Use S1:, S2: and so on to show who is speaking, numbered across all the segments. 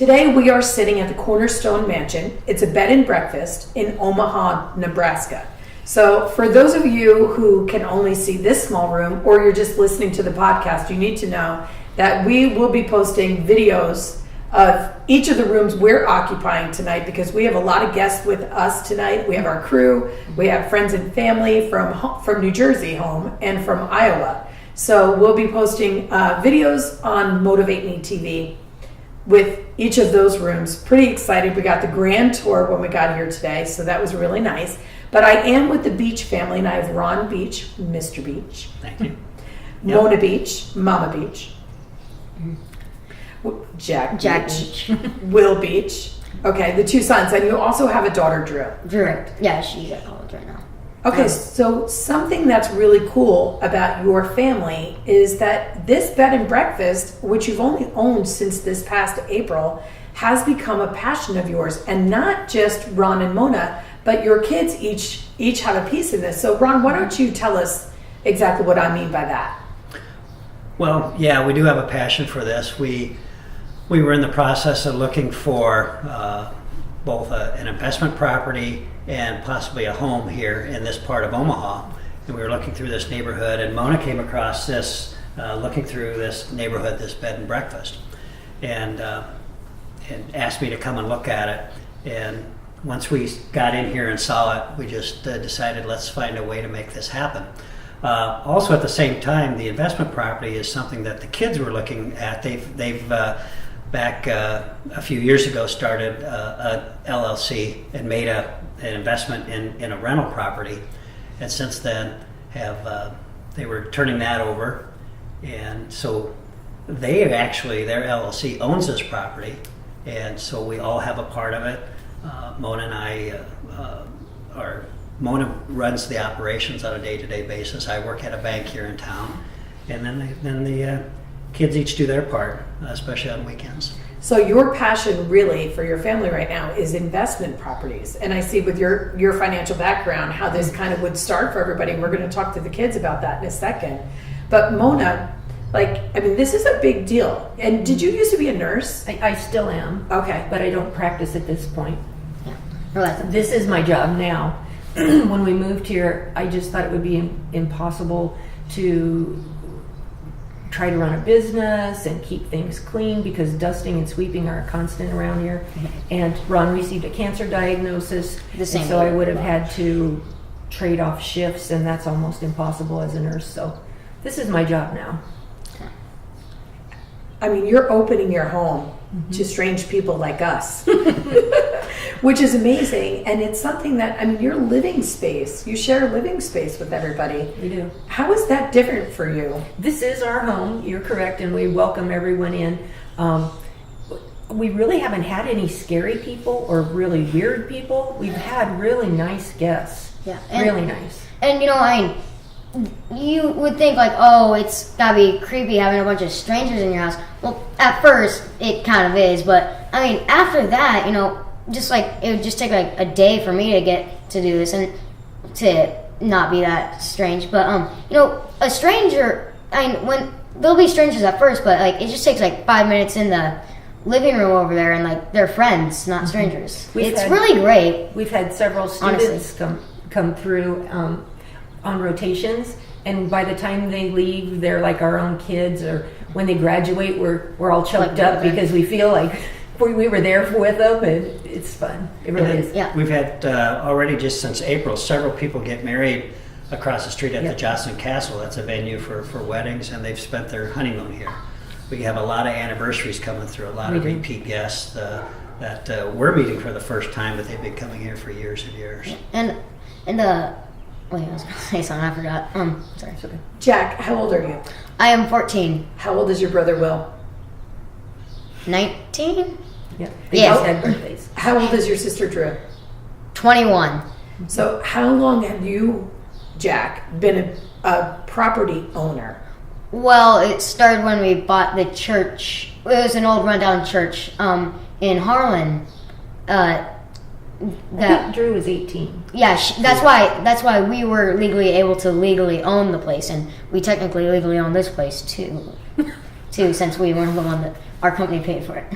S1: Today we are sitting at the Cornerstone Mansion. It's a bed and breakfast in Omaha, Nebraska. So for those of you who can only see this small room, or you're just listening to the podcast, you need to know that we will be posting videos of each of the rooms we're occupying tonight, because we have a lot of guests with us tonight. We have our crew, we have friends and family from New Jersey home and from Iowa. So we'll be posting videos on Motivate Me TV with each of those rooms. Pretty excited. We got the grand tour when we got here today, so that was really nice. But I am with the Beach family, and I have Ron Beach, Mr. Beach.
S2: Thank you.
S1: Mona Beach, Mama Beach. Jack
S3: Beach.
S1: Will Beach. Okay, the two sons. And you also have a daughter, Drew.
S3: Correct. Yeah, she's at college right now.
S1: Okay, so something that's really cool about your family is that this bed and breakfast, which you've only owned since this past April, has become a passion of yours. And not just Ron and Mona, but your kids each have a piece in this. So Ron, why don't you tell us exactly what I mean by that?
S2: Well, yeah, we do have a passion for this. We were in the process of looking for both an investment property and possibly a home here in this part of Omaha. And we were looking through this neighborhood, and Mona came across this, looking through this neighborhood, this bed and breakfast, and asked me to come and look at it. And once we got in here and saw it, we just decided, let's find a way to make this happen. Also, at the same time, the investment property is something that the kids were looking at. They've back a few years ago started a LLC and made an investment in a rental property, and since then they were turning that over, and so their LLC owns this property, and so we all have a part of it. Mona and I Mona runs the operations on a day-to-day basis. I work at a bank here in town, and then the kids each do their part, especially on weekends.
S1: So your passion really for your family right now is investment properties. And I see with your financial background how this kind of would start for everybody. We're going to talk to the kids about that in a second. But Mona, this is a big deal. And did you used to be a nurse?
S4: I still am.
S1: Okay.
S4: But I don't practice at this point.
S3: Yeah.
S4: This is my job now. When we moved here, I just thought it would be impossible to try to run a business and keep things clean, because dusting and sweeping are a constant around here. And Ron received a cancer diagnosis, so I would have had to trade off shifts, and that's almost impossible as a nurse. So this is my job now.
S1: I mean, you're opening your home to strange people like us, which is amazing. And it's something that, your living space, you share living space with everybody.
S4: We do.
S1: How is that different for you?
S4: This is our home, you're correct, and we welcome everyone in. We really haven't had any scary people or really weird people. We've had really nice guests.
S3: Yeah.
S4: Really nice.
S3: And you would think it's gotta be creepy having a bunch of strangers in your house. Well, at first it kind of is, but after that, it would just take a day for me to get to do this and to not be that strange. But a stranger, when there'll be strangers at first, but it just takes 5 minutes in the living room over there, and they're friends, not strangers. It's really great.
S4: We've had several students come through on rotations, and by the time they leave, they're like our own kids. Or when they graduate, we're all choked up because we feel like we were there with them, and it's fun. It really is.
S3: Yeah.
S2: We've had already, just since April, several people get married across the street at the Jocelyn Castle. That's a venue for weddings, and they've spent their honeymoon here. We have a lot of anniversaries coming through, a lot of repeat guests that we're meeting for the first time, but they've been coming here for years and years.
S3: And wait, I was going to say something, I forgot. Sorry.
S4: Okay.
S1: Jack, how old are you?
S3: I am 14.
S1: How old is your brother Will?
S3: 19?
S4: Yeah.
S3: Yeah.
S4: Had birthdays.
S1: How old is your sister Drew?
S3: 21.
S1: So how long have you, Jack, been a property owner?
S3: Well, it started when we bought the church. It was an old rundown church in Harlan.
S4: I think Drew was 18.
S3: Yeah, that's why we were able to legally own the place, and we technically legally own this place too, since we weren't the one that our company paid for it.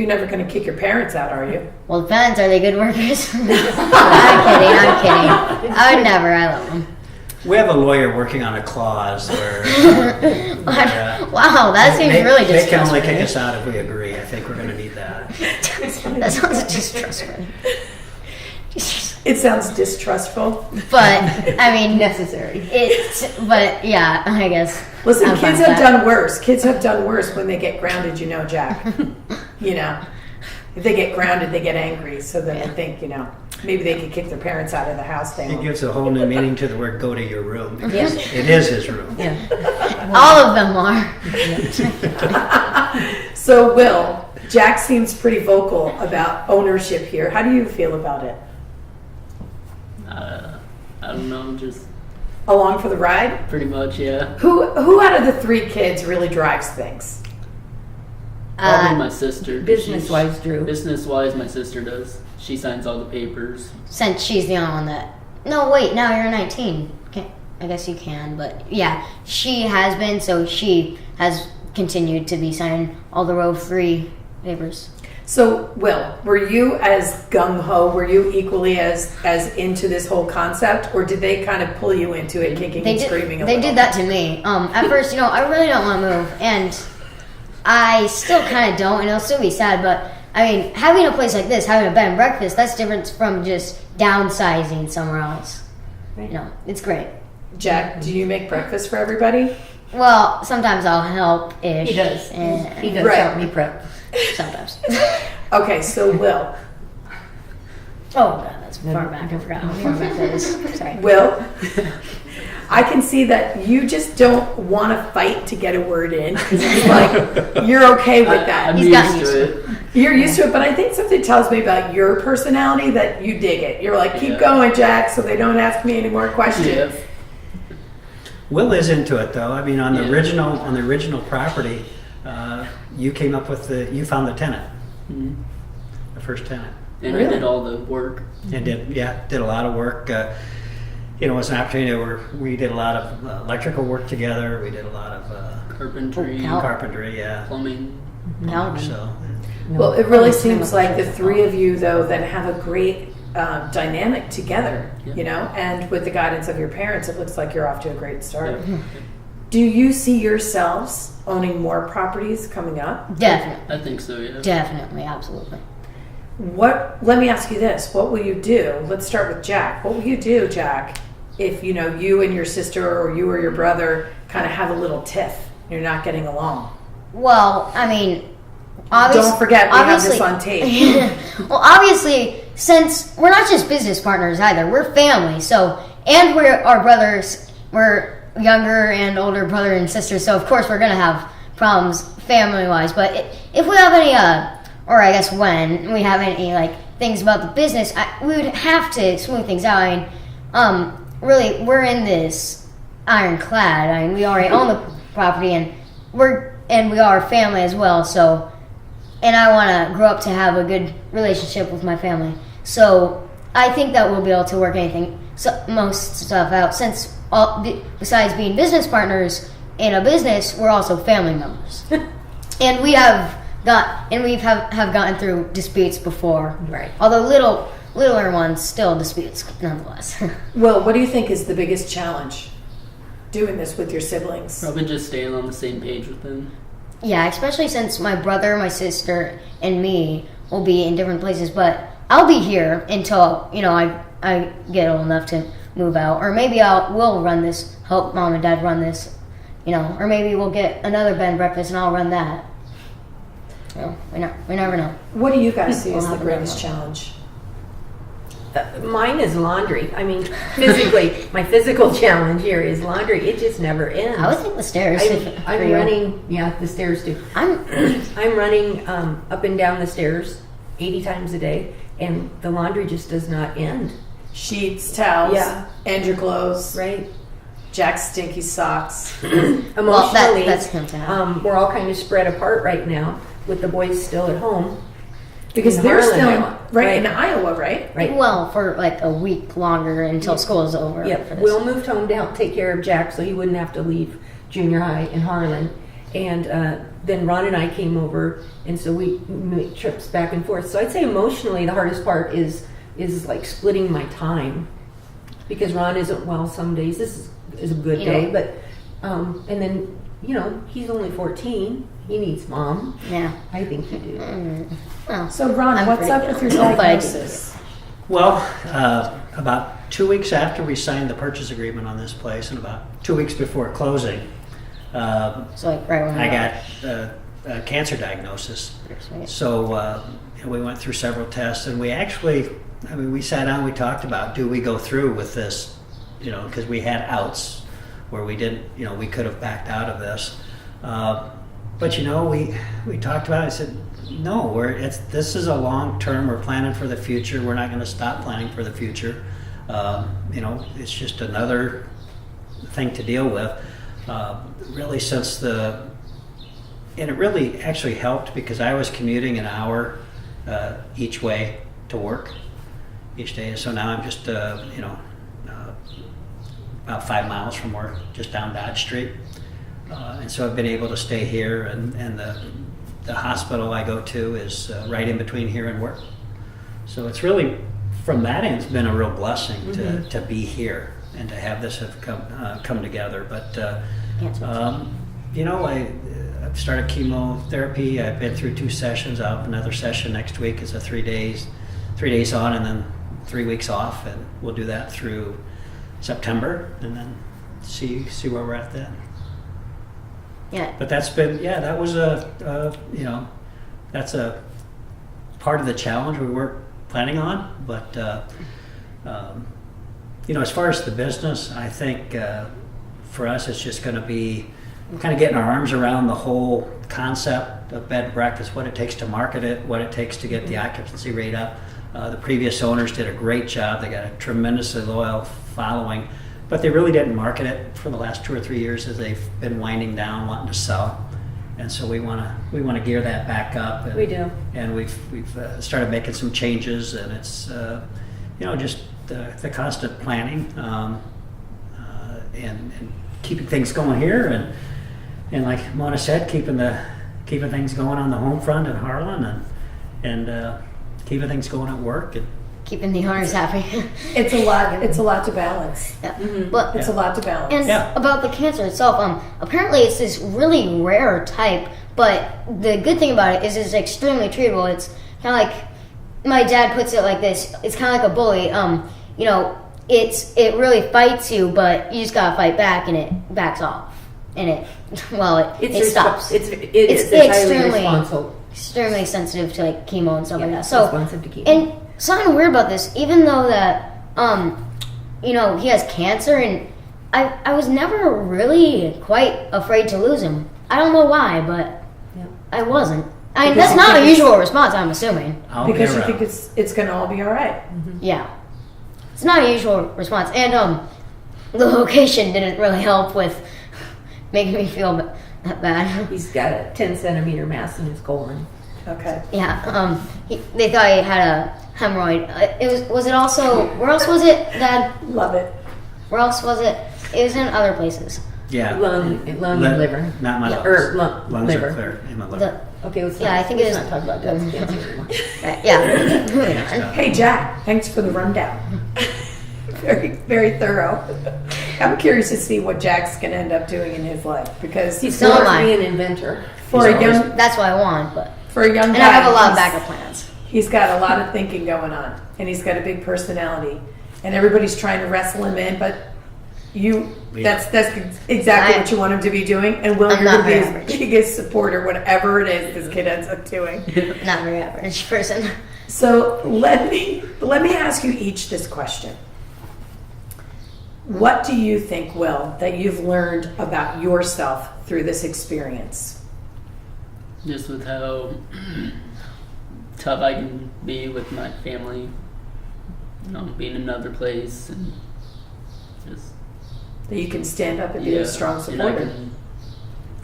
S1: You're never going to kick your parents out, are you?
S3: Well, depends. Are they good workers? I'm kidding. I would never. I love them.
S2: We have a lawyer working on a clause where
S3: Wow, that seems really
S2: they can only
S3: distrustful.
S2: kick us out if we agree. I think we're going to need that.
S3: That sounds distrustful.
S1: It sounds distrustful.
S3: But I mean,
S4: Necessary.
S3: But yeah, I guess.
S1: Listen,
S3: I'm fine
S1: kids
S3: with
S1: have
S3: that.
S1: done worse. Kids have done worse when they get grounded, Jack. If they get grounded, they get angry. So then they think, maybe they could kick their parents out of the house. They
S2: It
S1: won't.
S2: gives a whole new meaning to the word "go to your room."
S4: Yes.
S2: It is his room.
S4: Yeah.
S3: All of them are.
S1: So, Will, Jack seems pretty vocal about ownership here. How do you feel about it?
S5: I don't know, just
S1: Along for the ride?
S5: pretty much, yeah.
S1: Who out of the 3 kids really drives things?
S5: Probably my sister.
S4: Business-wise, Drew.
S5: Business-wise, my sister does. She signs all the papers.
S3: Since she's the only one that. No, wait. Now you're 19. I guess you can, but yeah, she has been. So she has continued to be signing all the row 3 papers.
S1: So, Will, were you as gung-ho, were you equally as into this whole concept, or did they kind of pull you into it, kicking and screaming a
S3: They
S1: little?
S3: did that to me. At first, I really don't want to move, and I still kind of don't, and it'll still be sad, but I mean, having a place like this, having a bed and breakfast, that's different from just downsizing somewhere else. It's great.
S1: Jack, do you make breakfast for everybody?
S3: Well, sometimes I'll help-ish.
S4: He does.
S3: And
S4: He does
S1: Right.
S4: help me prep.
S3: sometimes.
S1: Okay, so Will.
S3: Oh, God, that's far back. I forgot how far back that is. Sorry.
S1: Will, I can see that you just don't want to fight to get a word in. 'Cause it's like, you're okay with that.
S5: I'm
S3: He's
S5: used
S3: gotten
S5: to
S3: used to
S5: it.
S1: You're used to it, but I think something tells me about your personality that you dig it. You're like, keep
S5: Yeah.
S1: going, Jack, so they don't ask me any more questions.
S5: Yeah.
S2: Will is into it though. I mean, on the
S5: Yeah.
S2: original property, you came up with you found the tenant,
S5: Mhm.
S2: the first tenant,
S5: And
S1: Really?
S5: I did all the work.
S2: and did a lot of work. It was an opportunity where we did a lot of electrical work together. We did a lot of
S5: Carpentry,
S3: Oh,
S2: carpentry,
S5: plumbing.
S3: No.
S2: So
S1: Well, it really seems like the 3 of you, though, that have a great dynamic together,
S5: Yeah.
S1: and with the guidance of your parents, it looks like you're off to a great start.
S5: Yeah.
S1: Do you see yourselves owning more properties coming up?
S3: Definitely.
S5: I think so, yeah.
S3: Definitely. Absolutely.
S1: Let me ask you this. What will you do? Let's start with Jack. What will you do, Jack, if you and your sister or you or your brother kind of have a little tiff? You're not getting along.
S3: Well, I mean, obviously.
S1: Don't forget, we have this on tape.
S3: Well, obviously, since we're not just business partners either, we're family. So, and we're our brothers. We're younger and older brother and sister. So, of course, we're gonna have problems family-wise. But if we have any, or I guess when we have any things about the business, we would have to smooth things out. I mean, really, we're in this ironclad. I mean, we already own the property, and we are family as well. So. And I want to grow up to have a good relationship with my family. So I think that we'll be able to work most stuff out. Since besides being business partners in a business, we're also family members, and we have gotten through disputes before.
S4: Right.
S3: Although littler ones, still disputes nonetheless.
S1: Will, what do you think is the biggest challenge doing this with your siblings?
S5: Probably just staying on the same page with them.
S3: Yeah, especially since my brother, my sister, and me will be in different places. But I'll be here until I get old enough to move out, or maybe we'll run this, help mom and dad run this, or maybe we'll get another bed and breakfast and I'll run that. We never know.
S1: What do you guys see as the
S3: Well,
S1: greatest challenge?
S4: Mine is laundry. I mean, physically, my physical challenge here is laundry. It just never ends.
S3: I would think the stairs. for
S4: I'm
S3: you.
S4: running, the stairs too.
S3: I'm
S4: I'm running up and down the stairs 80 times a day, and the laundry just does not end.
S1: Sheets, towels,
S4: Yeah.
S1: and your clothes.
S4: Right?
S1: Jack's stinky socks.
S4: Emotionally,
S3: well, that's him to have.
S4: we're all kind of spread apart right now, with the boys still at home.
S1: Because
S4: In
S1: they're
S4: Harlan,
S1: still
S4: Iowa.
S1: right in
S4: Right.
S1: Iowa, right?
S4: Right?
S3: Well, for a week longer until school is over. for
S4: Yep.
S3: this.
S4: Will moved home to help take care of Jack, so he wouldn't have to leave junior high in Harlan. And then Ron and I came over, and so we make trips back and forth. So I'd say emotionally, the hardest part is like splitting my time, because Ron isn't well some days. This is a good day, but and then he's only 14. He needs mom.
S3: Yeah.
S4: I think you do.
S3: Well,
S1: So Ron,
S3: I'm
S1: what's
S3: pretty
S1: up
S3: good.
S1: with your
S3: But I do.
S1: diagnosis?
S2: Well, about 2 weeks after we signed the purchase agreement on this place, and about 2 weeks before closing,
S3: So like right when
S2: I got a cancer diagnosis.
S3: Right.
S2: So we went through several tests, and we actually, we sat down, we talked about, do we go through with this, because we had outs where we didn't, we could have backed out of this. But we talked about it. I said, no, this is a long term. We're planning for the future. We're not going to stop planning for the future. It's just another thing to deal with. Really, and it really actually helped because I was commuting an hour each way to work each day. So now I'm just, about 5 miles from work, just down Dodge Street. And so I've been able to stay here, and the hospital I go to is right in between here and work. So it's really, from that end, it's been a real blessing to be here and to have this have come together. But I've started chemotherapy. I've been through 2 sessions. I'll have another session next week. It's a 3 days on and then 3 weeks off, and we'll do that through September, and then see where we're at then.
S3: Yeah.
S2: But that's been, that was that's a part of the challenge we weren't planning on. But, as far as the business, I think for us it's just going to be kind of getting our arms around the whole concept of bed and breakfast, what it takes to market it, what it takes to get the occupancy rate up. The previous owners did a great job. They got a tremendously loyal following. But they really didn't market it for the last 2 or 3 years as they've been winding down, wanting to sell, and so we want to gear that back up. And,
S4: We do,
S2: and we've started making some changes, and it's just the constant planning and keeping things going here, and like Mona said, keeping things going on the home front in Harlan, and keeping things going at work. And,
S3: Keeping the owners happy.
S1: It's a lot. It's a lot to balance.
S3: Yeah. But
S1: It's a lot to balance.
S3: and about the cancer itself, apparently it's this really rare type. But the good thing about it is it's extremely treatable. It's kind of like my dad puts it like this. It's kind of like a bully. It really fights you, but you just gotta fight back, and it backs off, and it stops.
S4: It's
S3: extremely
S4: highly responsible.
S3: extremely sensitive to like chemo and stuff like that. So
S4: responsive to chemo.
S3: and something weird about this, even though that he has cancer, and I was never really quite afraid to lose him. I don't know why, but I wasn't. I mean, that's not a usual response, I'm assuming.
S1: Because you think it's going to all be all right.
S3: Yeah, it's not a usual response, and the location didn't really help with making me feel that bad.
S4: He's got a 10-centimeter mass in his colon.
S1: Okay.
S3: Yeah, they thought he had a hemorrhoid. Was it also, where else was it, Dad?
S1: Love it.
S3: Where else was it? It was in other places.
S2: Yeah.
S4: Lung and liver.
S2: Not my lungs.
S4: Or
S2: Lungs
S4: liver.
S2: are clear in my liver.
S4: Okay,
S3: I think
S4: let's
S3: it
S4: not talk about Dad's cancer anymore.
S3: Yeah. Moving on.
S1: Hey, Jack, thanks for the rundown. Very, very thorough. I'm curious to see what Jack's going to end up doing in his life, because
S4: He's
S3: So
S4: going
S3: am
S4: to
S3: I.
S4: be an inventor.
S1: for a young
S3: That's what I want, but
S1: young
S3: and
S1: guy,
S3: I have a lot of
S1: he's-
S3: backup plans.
S1: He's got a lot of thinking going on, and he's got a big personality, and everybody's trying to wrestle him in. But that's exactly what you want him to be doing. And Will,
S3: I'm
S1: you're
S3: not
S1: going to be
S3: very
S1: his
S3: average.
S1: biggest supporter, whatever it is this kid ends up doing.
S3: Not very average person.
S1: So let me ask you each this question. What do you think, Will, that you've learned about yourself through this experience?
S5: Just with how tough I can be with my family, being in another place, and just
S1: That you can stand up and be a strong
S5: and I
S1: supporter.
S5: can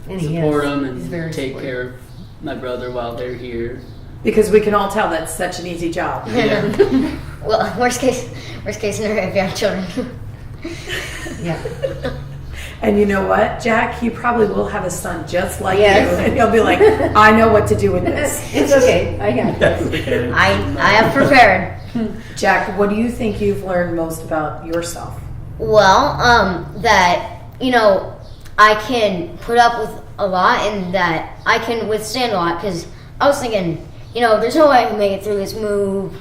S4: And he
S5: support
S4: is.
S5: them
S4: He's
S5: and
S4: very
S5: take
S4: supportive.
S5: care of my brother while they're here.
S1: Because we can all tell that's such an easy job.
S5: Yeah.
S3: Well, worst case scenario if you have children.
S4: Yeah.
S1: And you know what, Jack? He probably will have a son just like
S4: Yes.
S1: you, and he'll be like, "I know what to do with this."
S4: It's okay. I got it.
S3: I have prepared.
S1: Jack, what do you think you've learned most about yourself?
S3: Well, that, I can put up with a lot and that I can withstand a lot, because I was thinking, there's no way I can make it through this move.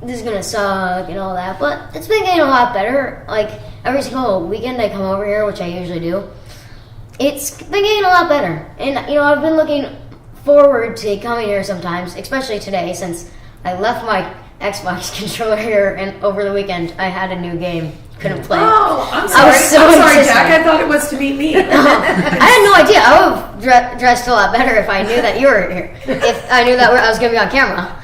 S3: This is going to suck and all that. But it's been getting a lot better. Like, every single weekend I come over here, which I usually do, it's been getting a lot better. And, I've been looking forward to coming here sometimes, especially today, since I left my Xbox controller here, and over the weekend I had a new game. Couldn't play.
S1: Oh, I'm
S3: I
S1: sorry.
S3: was so
S1: I'm sorry,
S3: insistent.
S1: Jack. I thought it was to meet me.
S3: I had no idea. I would have dressed a lot better if I knew that you were here. If I knew that I was going to be on camera.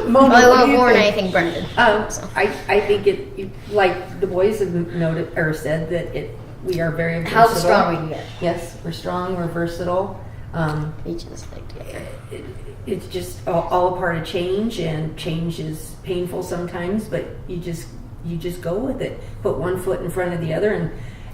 S1: Mona,
S3: I
S1: what
S3: wouldn't
S1: do you
S3: worn
S1: think?
S3: anything branded.
S4: I think it, like the boys have noted or said, that we are very versatile.
S3: How strong we can get.
S4: Yes, we're strong. We're versatile.
S3: We just like together.
S4: It's just all a part of change, and change is painful sometimes, but you just go with it. Put one foot in front of the other,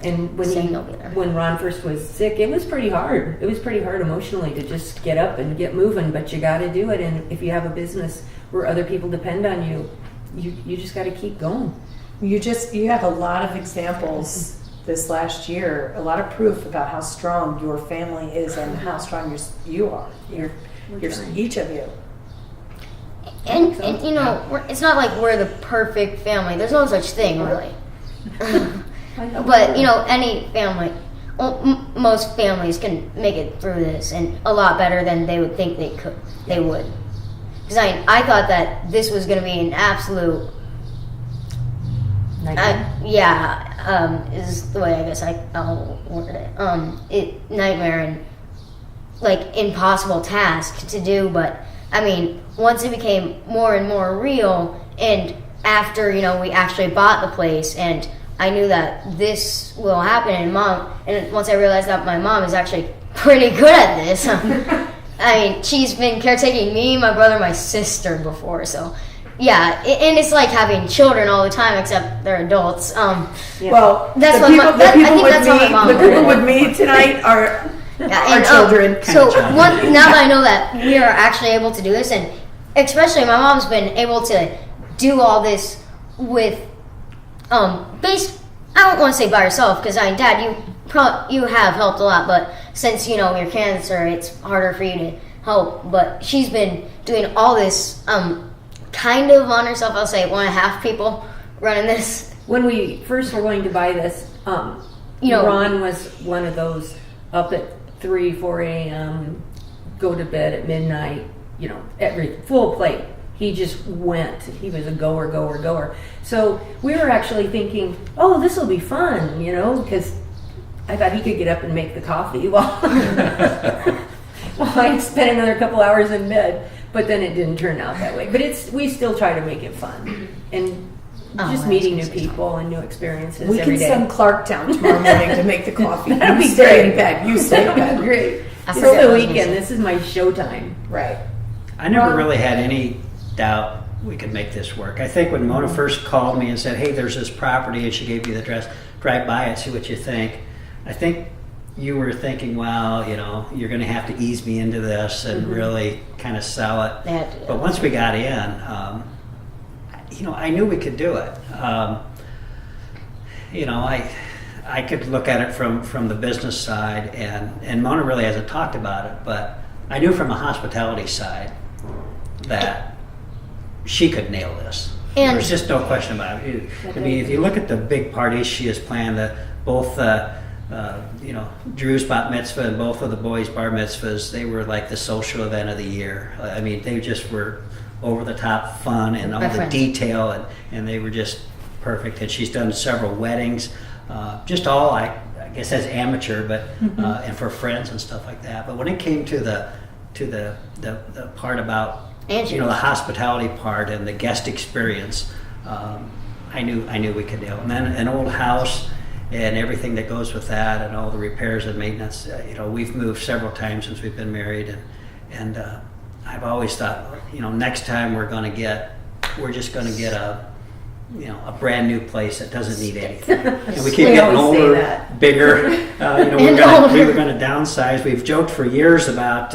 S4: and when Ron first was sick, it was pretty hard. It was pretty hard emotionally to just get up and get moving, but you got to do it. And if you have a business where other people depend on you, you just got to keep going.
S1: You have a lot of examples this last year, a lot of proof about how strong your family is and how strong you are. You're each of you.
S3: And it's not like we're the perfect family. There's no such thing, really. But, any family, most families can make it through this, and a lot better than they would think they would. Because I thought that this was going to be an absolute, is the way I guess I'll word it. Nightmare and, like, impossible task to do, but, once it became more and more real, and after, we actually bought the place, and I knew that this will happen, and once I realized that my mom is actually pretty good at this, she's been caretaking me, my brother, my sister before, so yeah, and it's like having children all the time, except they're adults.
S1: Well,
S3: that's
S1: the
S3: what
S1: people,
S3: my, that,
S1: the
S3: I
S1: people
S3: think
S1: with
S3: that's how my
S1: me,
S3: mom
S1: the people
S3: would.
S1: with me tonight are
S3: And,
S1: children.
S3: So now that I know that we are actually able to do this, and especially my mom's been able to do all this with, I don't want to say by herself, because Dad, you have helped a lot, but since your cancer, it's harder for you to help. But she's been doing all this, kind of on herself. I'll say 1.5 people running this.
S4: When we first were going to buy this, Ron was one of those up at 3-4 a.m., go to bed at midnight, every full plate. He just went. He was a goer. So we were actually thinking, oh, this will be fun, because I thought he could get up and make the coffee while I spent another couple hours in bed. But then it didn't turn out that way. But we still try to make it fun. And just meeting new people and new experiences
S1: We
S4: every
S1: can
S4: day.
S1: send Clark down tomorrow morning to make the coffee.
S4: That'd
S1: You
S4: be
S1: stay
S4: great.
S1: in bed. You stay in bed.
S4: Great.
S3: I
S4: It's
S3: forget
S4: the
S3: what I was gonna
S4: weekend.
S3: say.
S4: This is my showtime.
S1: Right.
S2: I never really had any doubt we could make this work. I think when Mona first called me and said, hey, there's this property, and she gave me the address, drive by it, see what you think. I think you were thinking, well, you're going to have to ease me into this and really kind of sell it.
S3: They had to do
S2: But
S3: that.
S2: once we got in, I knew we could do it. I could look at it from the business side, and Mona really hasn't talked about it, but I knew from a hospitality side that she could nail this.
S3: And-
S2: There's just no question about it. If you look at the big parties she has planned, both Drew's bat mitzvah and both of the boys' bar mitzvahs, they were like the social event of the year. They just were over the top fun and all
S3: My
S2: the
S3: friends.
S2: detail, and they were just perfect. And she's done several weddings, just all I guess as amateur, but and for friends and stuff like that. But when it came to the part about the hospitality part and the guest experience, I knew we could nail it. And then an old house and everything that goes with that, and all the repairs and maintenance. We've moved several times since we've been married, and I've always thought, next time we're just going to get a brand new place that doesn't need anything. And we keep
S1: We
S2: getting
S1: always say
S2: older,
S1: that.
S2: bigger. We
S3: older.
S2: were going to downsize. We've joked for years about,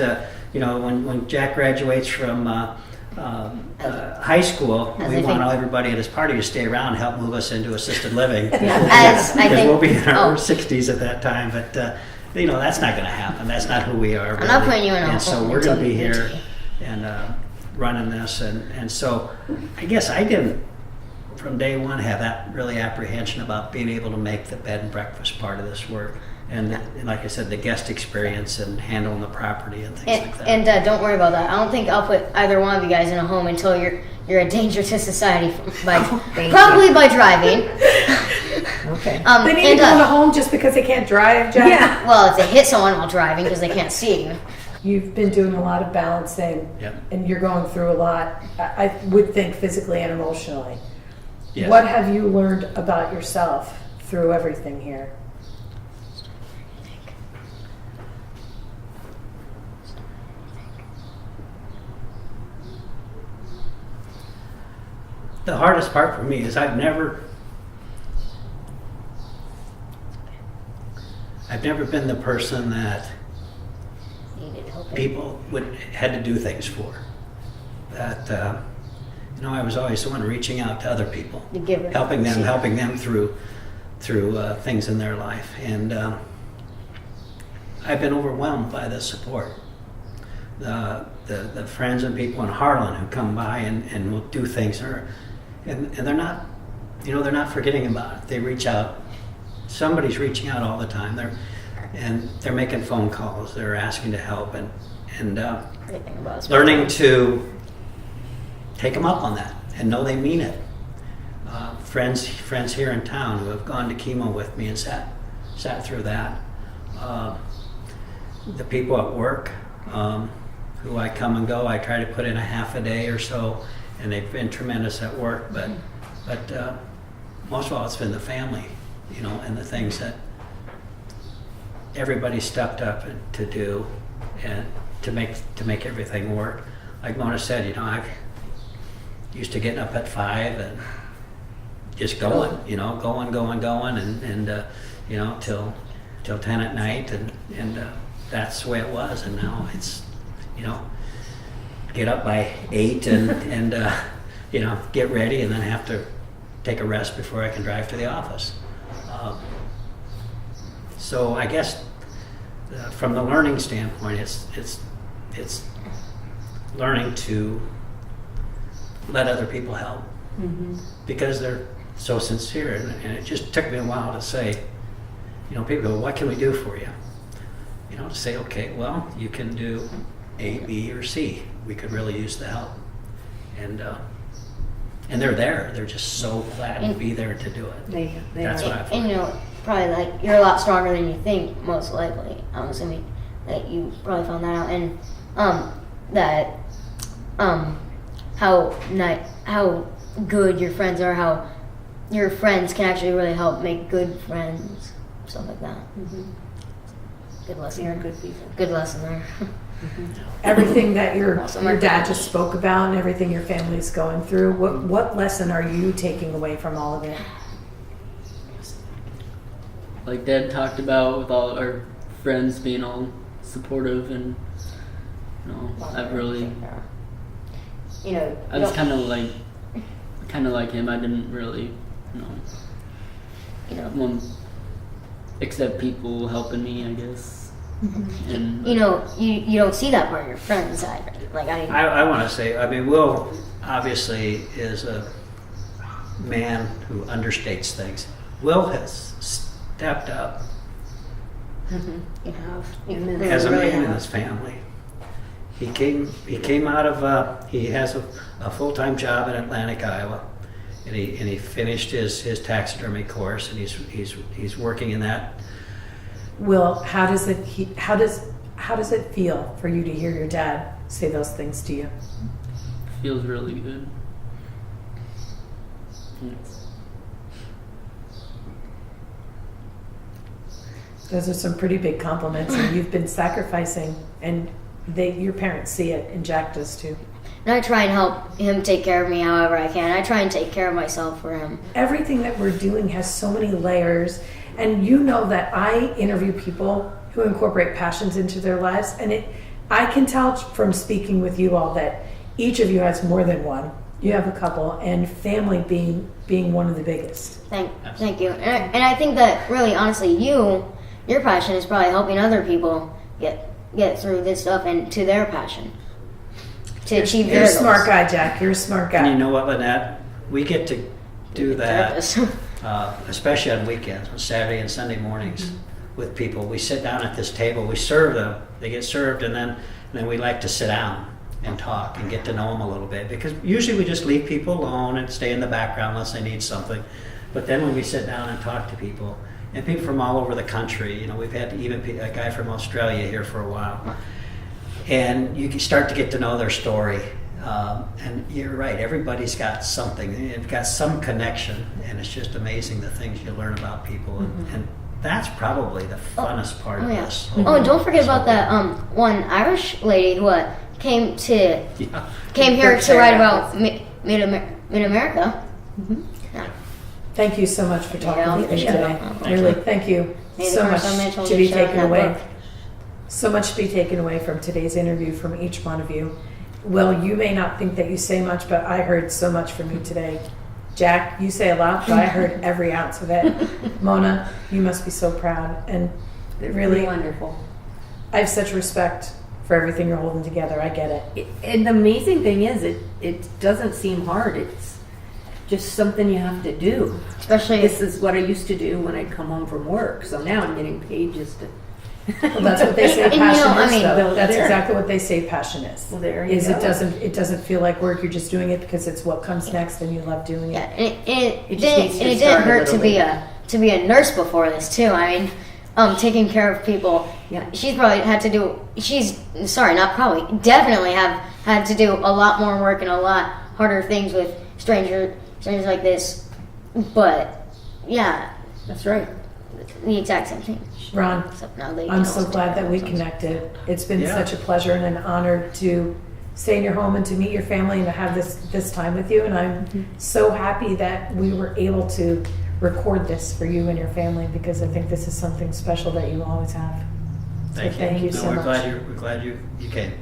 S2: when Jack graduates from high school,
S3: As
S2: we
S3: I
S2: want
S3: think-
S2: everybody at his party to stay around and help move us into assisted living.
S3: As I
S2: Because
S3: think-
S2: we'll be in our
S3: oh.
S2: 60s at that time. But, that's not going to happen. That's not who we are.
S3: I'm not
S2: really.
S3: putting you in a
S2: And so
S3: home
S2: we're going to
S3: until
S2: be
S3: you're
S2: here
S3: 80.
S2: and running this. And so I guess I didn't, from day one, have that really apprehension about being able to make the bed and breakfast part of this work. And like I said, the guest experience and handling the property and things like that.
S3: And don't worry about that. I don't think I'll put either one of you guys in a home until you're a danger to society by
S4: thank
S3: probably by driving.
S4: Okay.
S1: They need to go to home just because they can't drive, Jack?
S4: Yeah.
S3: Well, if they hit someone while driving because they can't see you.
S1: You've been doing a lot of balancing,
S2: Yep.
S1: and you're going through a lot, I would think, physically and emotionally.
S2: Yes.
S1: What have you learned about yourself through everything here?
S2: The hardest part for me is I've never been the person that
S3: Needed help.
S2: people had to do things for. That I was always the one reaching out to other people,
S3: The giver.
S2: helping them
S3: See.
S2: through things in their life, and I've been overwhelmed by the support. The friends and people in Harlan who come by and will do things, and they're not, they're not forgetting about it. They reach out. Somebody's reaching out all the time. They're making phone calls. They're asking to help and
S3: Great thing about us.
S2: learning to take them up on that and know they mean it. Friends here in town who have gone to chemo with me and sat through that. The people at work who I come and go, I try to put in a half a day or so, and they've been tremendous at work. But most of all, it's been the family, and the things that everybody stepped up to do and to make everything work. Like Mona said, I've used to getting up at 5 and just going, going, and till 10 at night, and that's the way it was. And now it's, get up by 8 and get ready, and then have to take a rest before I can drive to the office. So I guess from the learning standpoint, it's learning to let other people help, because they're so sincere, and it just took me a while to say, people go, what can we do for you? To say, okay, well, you can do A, B, or C. We could really use the help, and they're there. They're just so glad to be there to do it.
S4: They
S2: That's
S4: are.
S2: what I
S3: And
S2: find.
S3: probably like you're a lot stronger than you think, most likely. I'm assuming that you probably found that out, and that how good your friends are, how your friends can actually really help make good friends, stuff like that. Good lesson.
S4: They're
S3: there.
S4: good people.
S3: Good lesson there.
S1: Everything that your
S3: Awesome.
S1: dad just spoke about and everything your family's going through, what lesson are you taking away from all of it?
S5: Like Dad talked about, with all our friends being all supportive, and I've really, I was kind of like him. I didn't really, accept people helping me, I guess. And
S3: you don't see that part of your friends either. Like
S2: I want to say, Will obviously is a man who understates things. Will has stepped up
S3: you have
S2: as a
S3: really
S2: man in
S3: have.
S2: his family. He came out of he has a full-time job in Atlantic, Iowa, and he finished his taxidermy course, and he's working in that.
S1: Will, how does it feel for you to hear your dad say those things to you?
S5: feels really good.
S1: Those are some pretty big compliments, and you've been sacrificing, and your parents see it, and Jack does too.
S3: and I try and help him take care of me however I can. I try and take care of myself for him.
S1: Everything that we're doing has so many layers, and you know that I interview people who incorporate passions into their lives, and I can tell from speaking with you all that each of you has more than one. You have a couple, and family being one of the biggest.
S3: Thank you. And I think that really, honestly, your passion is probably helping other people get through this stuff and to their passion to achieve
S1: You're
S3: their
S1: a smart
S3: goals.
S1: guy, Jack. You're a smart
S2: And you
S1: guy.
S2: know what, Lynette? We get to do that,
S3: Therapist.
S2: especially on weekends, on Saturday and Sunday mornings with people. We sit down at this table, we serve them, they get served, and then we like to sit down and talk and get to know them a little bit, because usually we just leave people alone and stay in the background unless they need something. But then when we sit down and talk to people, and people from all over the country, you know, we've had even a guy from Australia here for a while, and you can start to get to know their story. And you're right, everybody's got something, they've got some connection, and it's just amazing the things you learn about people, and that's probably the funnest part of this.
S3: Oh, and don't forget about that one Irish lady who came here to write about Mid-America.
S1: Thank you so much for talking
S3: Yeah,
S1: with me
S3: sure.
S1: today. Really, thank you
S3: Maybe
S1: so
S3: the
S1: much
S3: first time I told
S1: to
S3: you
S1: be
S3: to shut
S1: taken
S3: that
S1: away.
S3: book.
S1: So much to be taken away from today's interview from each one of you. Well, you may not think that you say much, but I heard so much from you today. Jack, you say a lot, but I heard every ounce of it. Mona, you must be so proud. And really,
S4: wonderful.
S1: I have such respect for everything you're holding together. I get it.
S4: And the amazing thing is, it doesn't seem hard. It's just something you have to do.
S3: Especially
S4: This is what I used to do when I'd come home from work. So now I'm getting paid just to.
S1: Well, that's what they say
S3: And,
S1: passion is,
S3: well,
S1: though. That's
S4: there.
S1: exactly what they say passion is.
S4: Well, there you
S1: Is
S4: go.
S1: it doesn't feel like work. You're just doing it because it's what comes next, and you love doing
S3: yeah,
S1: it.
S4: It just needs to
S3: it
S4: start
S3: didn't
S4: a
S3: hurt to
S4: little
S3: be
S4: bit.
S3: to be a nurse before this too. I mean, taking care of people.
S4: Yeah.
S3: She's probably had to do. Definitely have had to do a lot more work and a lot harder things with strangers like this. But yeah,
S4: That's right.
S3: the exact same thing.
S1: Ron,
S3: Except now they
S1: I'm
S3: can
S1: so
S3: also
S1: glad
S3: take
S1: that we
S3: care of themselves.
S1: connected. It's been
S2: Yeah.
S1: such a pleasure and an honor to stay in your home and to meet your family and to have this time with you. And I'm so happy that we were able to record this for you and your family, because I think this is something special that you always have. So thank you
S2: No,
S1: so
S2: we're
S1: much.
S2: glad you came.